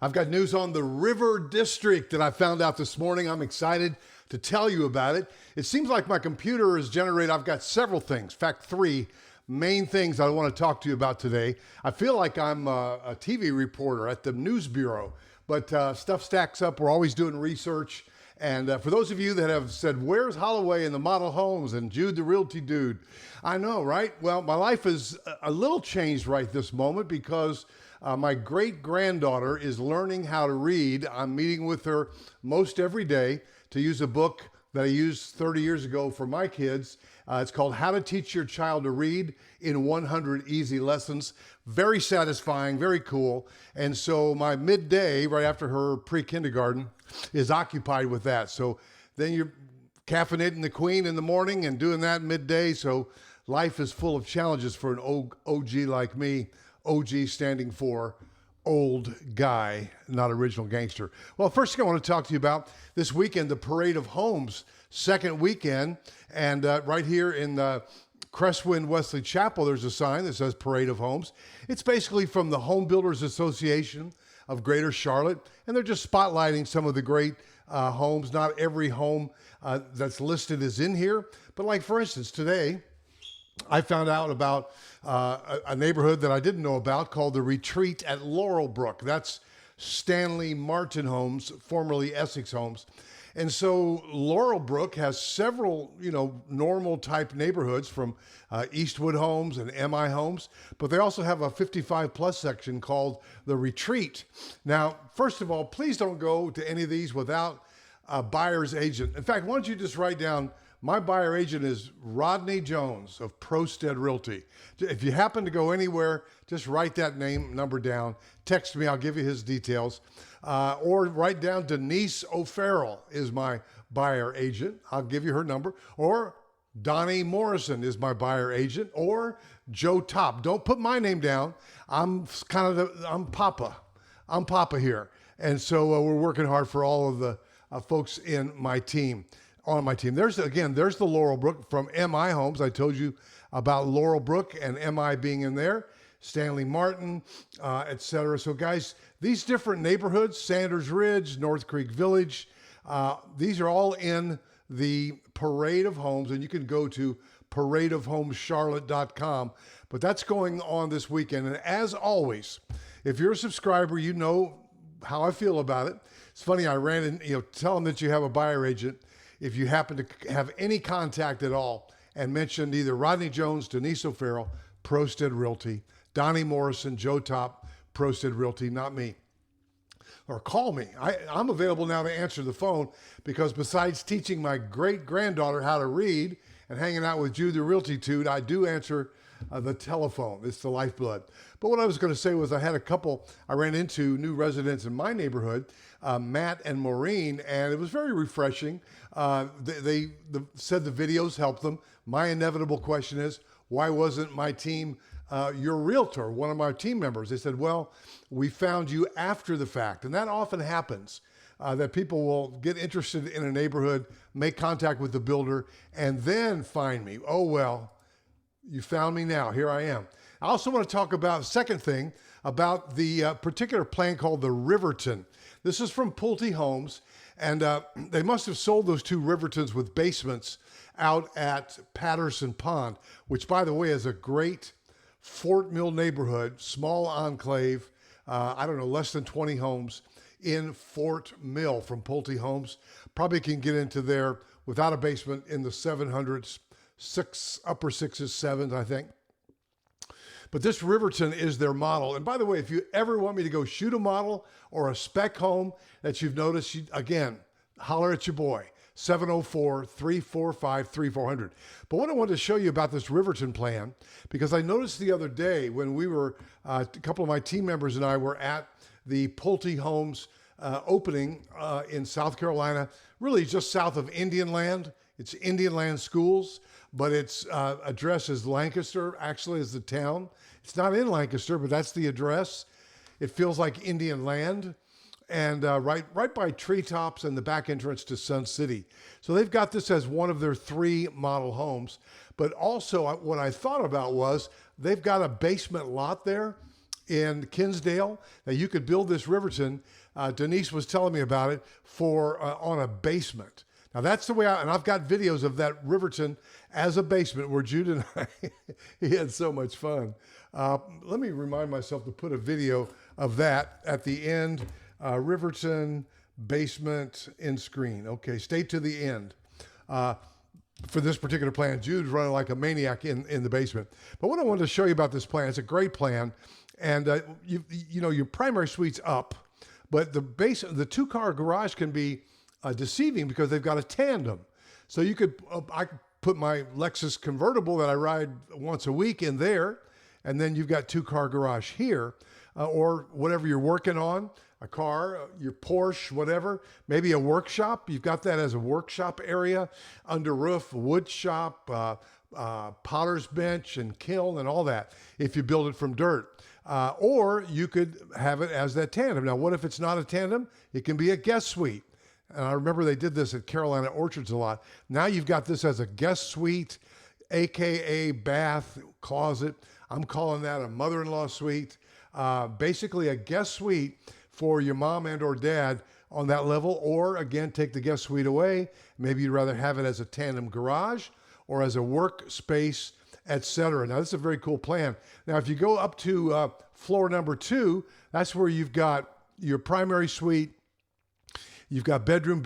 I've got news on the River District that I found out this morning. I'm excited to tell you about it. It seems like my computer has generated, I've got several things, in fact, three main things I want to talk to you about today. I feel like I'm a TV reporter at the News Bureau, but stuff stacks up. We're always doing research. And for those of you that have said, where's Holloway and the model homes and Jude the realty dude? I know, right? Well, my life is a little changed right this moment because my great-granddaughter is learning how to read. I'm meeting with her most every day to use a book that I used 30 years ago for my kids. It's called How to Teach Your Child to Read in 100 Easy Lessons. Very satisfying, very cool. And so my midday, right after her pre-kindergarten, is occupied with that. So then you're caffeinating the queen in the morning and doing that midday. So life is full of challenges for an OG like me. OG standing for old guy, not original gangster. Well, first thing I want to talk to you about this weekend, the Parade of Homes, second weekend. And right here in Crestwind Wesley Chapel, there's a sign that says Parade of Homes. It's basically from the Home Builders Association of Greater Charlotte. And they're just spotlighting some of the great homes. Not every home that's listed is in here. But like, for instance, today, I found out about a neighborhood that I didn't know about called the Retreat at Laurelbrook. That's Stanley Martin Homes, formerly Essex Homes. And so Laurelbrook has several, normal type neighborhoods from Eastwood Homes and MI Homes, but they also have a 55 plus section called the Retreat. Now, first of all, please don't go to any of these without a buyer's agent. In fact, why don't you just write down, my buyer agent is Rodney Jones of Prosted Realty. If you happen to go anywhere, just write that number down. Text me, I'll give you his details. Or write down Denise O'Farrell is my buyer agent. I'll give you her number. Or Donnie Morrison is my buyer agent. Or Joe Top. Don't put my name down. I'm Papa. I'm Papa here. And so we're working hard for all of the folks in my team. On my team. There's the Laurelbrook from MI Homes. I told you about Laurelbrook and MI being in there, Stanley Martin, etc. So guys, these different neighborhoods, Sanders Ridge, North Creek Village, these are all in the Parade of Homes, and you can go to paradeofhomescharlotte.com. But that's going on this weekend. And as always, if you're a subscriber, you know how I feel about it. It's funny, I ran in, tell them that you have a buyer agent. If you happen to have any contact at all and mentioned either Rodney Jones, Denise O'Farrell, Prosted Realty, Donnie Morrison, Joe Top, Prosted Realty, not me, or call me. I'm available now to answer the phone because besides teaching my great-granddaughter how to read and hanging out with Jude the realty dude, I do answer the telephone. It's the lifeblood. But what I was going to say was I ran into new residents in my neighborhood, Matt and Maureen, and it was very refreshing. They said the videos helped them. My inevitable question is, why wasn't my team your realtor, one of my team members? They said, well, we found you after the fact. And that often happens, that people will get interested in a neighborhood, make contact with the builder, and then find me. Oh, well, you found me now. Here I am. I also want to talk about, second thing, about the particular plan called the Riverton. This is from Pulte Homes, and they must have sold those two Rivertons with basements out at Patterson Pond, which, by the way, is a great Fort Mill neighborhood, small enclave, less than 20 homes in Fort Mill from Pulte Homes. Probably can get into there without a basement in the 700s, upper sixes, sevens, I think. But this Riverton is their model. And by the way, if you ever want me to go shoot a model or a spec home that you've noticed, again, holler at your boy, 704-345-3400. But what I wanted to show you about this Riverton plan, because I noticed the other day when we were, a couple of my team members and I were at the Pulte Homes opening in South Carolina, really just south of Indian Land. It's Indian Land Schools, but its address is Lancaster, actually is the town. It's not in Lancaster, but that's the address. It feels like Indian Land, and right by treetops and the back entrance to Sun City. So they've got this as one of their 3 model homes. But also what I thought about was they've got a basement lot there, in Kinsdale that you could build this Riverton. Denise was telling me about it for on a basement. Now that's the way and I've got videos of that Riverton as a basement where Jude and I, he had so much fun. Let me remind myself to put a video of that at the end. Riverton basement in screen. Okay, stay to the end. For this particular plan, Jude's running like a maniac in the basement. But what I wanted to show you about this plan, it's a great plan. And you know, your primary suite's up, but the 2-car garage can be deceiving because they've got a tandem. So you could, I could put my Lexus convertible that I ride once a week in there, and then you've got 2-car garage here, or whatever you're working on, a car, your Porsche, whatever, maybe a workshop. You've got that as a workshop area, under roof, wood shop, potter's bench and kiln and all that, if you build it from dirt. Or you could have it as that tandem. Now, what if it's not a tandem? It can be a guest suite. And I remember they did this at Carolina Orchards a lot. Now you've got this as a guest suite, AKA bath, closet. I'm calling that a mother-in-law suite. Basically a guest suite for your mom and or dad on that level, or again, take the guest suite away. Maybe you'd rather have it as a tandem garage or as a workspace, etc. Now, this is a very cool plan. Now, if you go up to floor number 2, that's where you've got your primary suite. You've got bedrooms.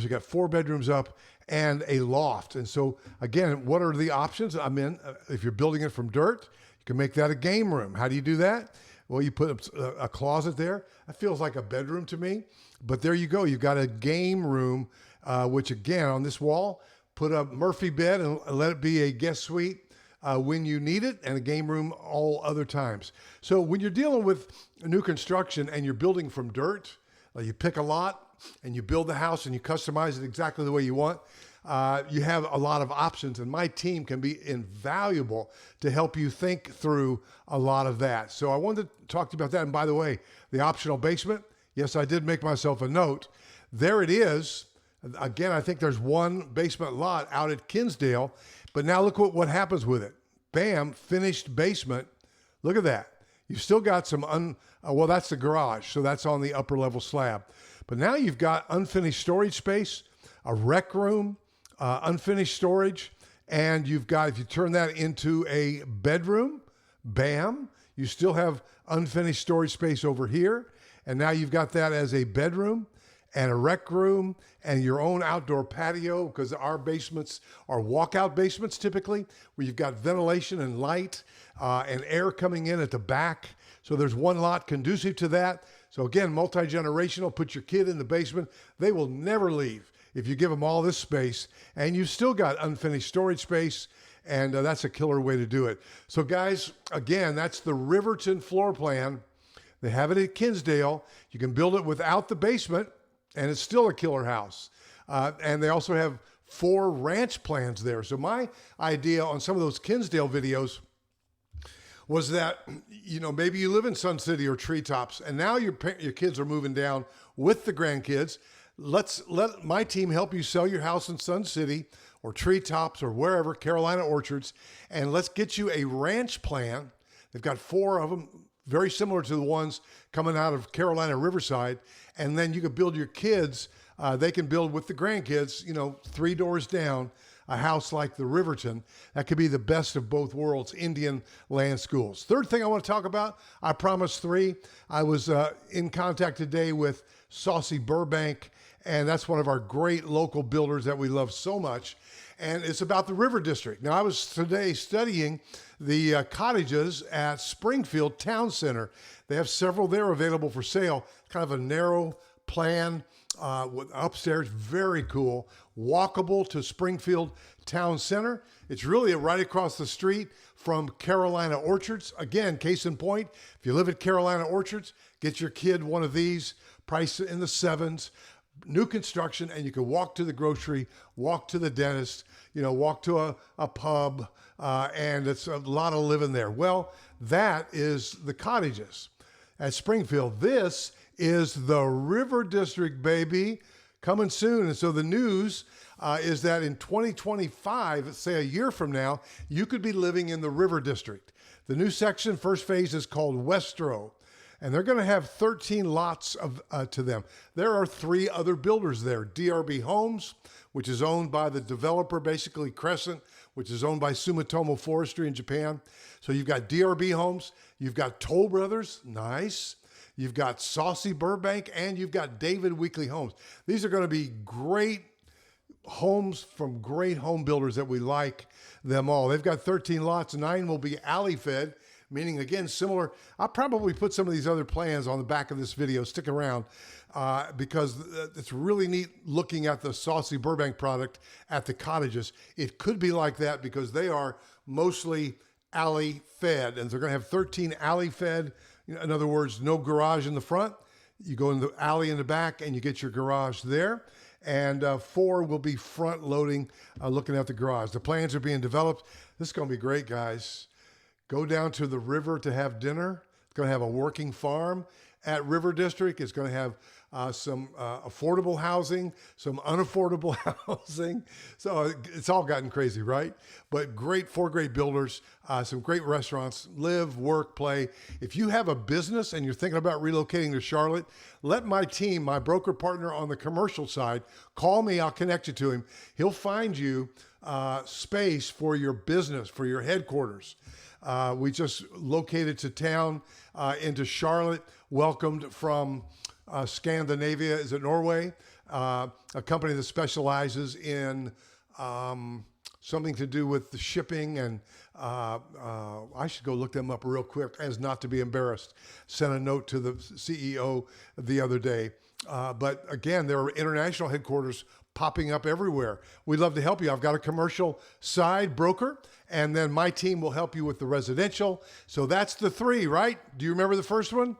You've got 4 bedrooms up and a loft. And so, again, what are the options? I mean, if you're building it from dirt, you can make that a game room. How do you do that? Well, you put a closet there. That feels like a bedroom to me. But there you go. You've got a game room, which, again, on this wall, put a Murphy bed and let it be a guest suite when you need it, and a game room all other times. So when you're dealing with new construction and you're building from dirt, you pick a lot and you build the house and you customize it exactly the way you want. You have a lot of options, and my team can be invaluable to help you think through a lot of that. So I wanted to talk to you about that. And by the way, the optional basement, yes, I did make myself a note. There it is. Again, I think there's one basement lot out at Kinsdale, but now look what happens with it. Bam, finished basement. Look at that. You've still got some, well, that's the garage, so that's on the upper level slab. But now you've got unfinished storage space, a rec room, unfinished storage, and you've got, if you turn that into a bedroom, bam, you still have unfinished storage space over here, and now you've got that as a bedroom and a rec room and your own outdoor patio, because our basements are walkout basements typically, where you've got ventilation and light and air coming in at the back. So there's one lot conducive to that. So again, multi-generational, put your kid in the basement. They will never leave if you give them all this space, and you've still got unfinished storage space, and that's a killer way to do it. So guys, again, that's the Riverton floor plan. They have it at Kinsdale. You can build it without the basement, and it's still a killer house. And they also have 4 ranch plans there. So my idea on some of those Kinsdale videos was that, you know, maybe you live in Sun City or Treetops, and now your kids are moving down with the grandkids. Let my team help you sell your house in Sun City or Treetops or wherever, Carolina Orchards, and let's get you a ranch plan. They've got 4 of them, very similar to the ones coming out of Carolina Riverside, and then you can build your kids. They can build with the grandkids, you know, 3 doors down, a house like the Riverton. That could be the best of both worlds, Indian land schools. Third thing I want to talk about, I promised 3. I was in contact today with Saussy Burbank, and that's one of our great local builders that we love so much. And it's about the River District. Now, I was today studying the cottages at Springfield Town Center. They have several there available for sale, kind of a narrow plan with upstairs, very cool, walkable to Springfield Town Center. It's really right across the street from Carolina Orchards. Again, case in point, if you live at Carolina Orchards, get your kid one of these, priced in the 7s. New construction, and you can walk to the grocery, walk to the dentist, you know, walk to a pub, and it's a lot of living there. Well, that is the cottages at Springfield. This is the River District, baby, coming soon. And so the news is that in 2025, say a year from now, you could be living in the River District. The new section, first phase, is called Westro, and they're going to have 13 lots to them. There are 3 other builders there. DRB Homes, which is owned by the developer, basically Crescent, which is owned by Sumitomo Forestry in Japan. So you've got DRB Homes, you've got Toll Brothers, nice. You've got Saussy Burbank, and you've got David Weekley Homes. These are going to be great homes from great home builders that we like them all. They've got 13 lots. 9 will be alley fed, meaning, again, similar. I'll probably put some of these other plans on the back of this video. Stick around because it's really neat looking at the Saussy Burbank product at the cottages. It could be like that because they are mostly alley fed, and they're going to have 13 alley fed. In other words, no garage in the front. You go in the alley in the back and you get your garage there. And 4 will be front loading, looking at the garage. The plans are being developed. This is going to be great, guys. Go down to the river to have dinner. It's going to have a working farm at River District. It's going to have some affordable housing, some unaffordable housing. So it's all gotten crazy, right? But great, 4 great builders, some great restaurants, live, work, play. If you have a business and you're thinking about relocating to Charlotte, let my team, my broker partner on the commercial side, call me. I'll connect you to him. He'll find you space for your business, for your headquarters. We just located to town into Charlotte, welcomed from Scandinavia, is it Norway? A company that specializes in something to do with the shipping, and I should go look them up real quick as not to be embarrassed. Sent a note to the CEO the other day. But again, there are international headquarters popping up everywhere. We'd love to help you. I've got a commercial side broker, and then my team will help you with the residential. So that's the 3, right? Do you remember the first one?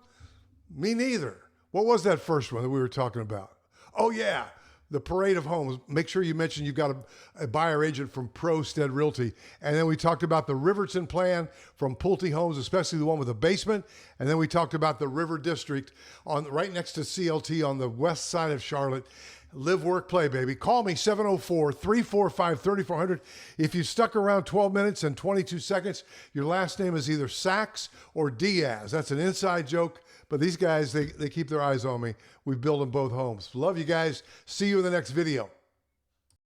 Me neither. What was that first one that we were talking about? Oh, yeah, the parade of homes. Make sure you mention you've got a buyer agent from Stead Realty. And then we talked about the Riverton plan from Pulte Homes, especially the one with a basement. And then we talked about the River District right next to CLT on the west side of Charlotte. Live, work, play, baby. Call me, 704-345-3400. If you stuck around 12 minutes and 22 seconds, your last name is either Sachs or Diaz. That's an inside joke, but these guys, they keep their eyes on me. We build them both homes. Love you guys. See you in the next video.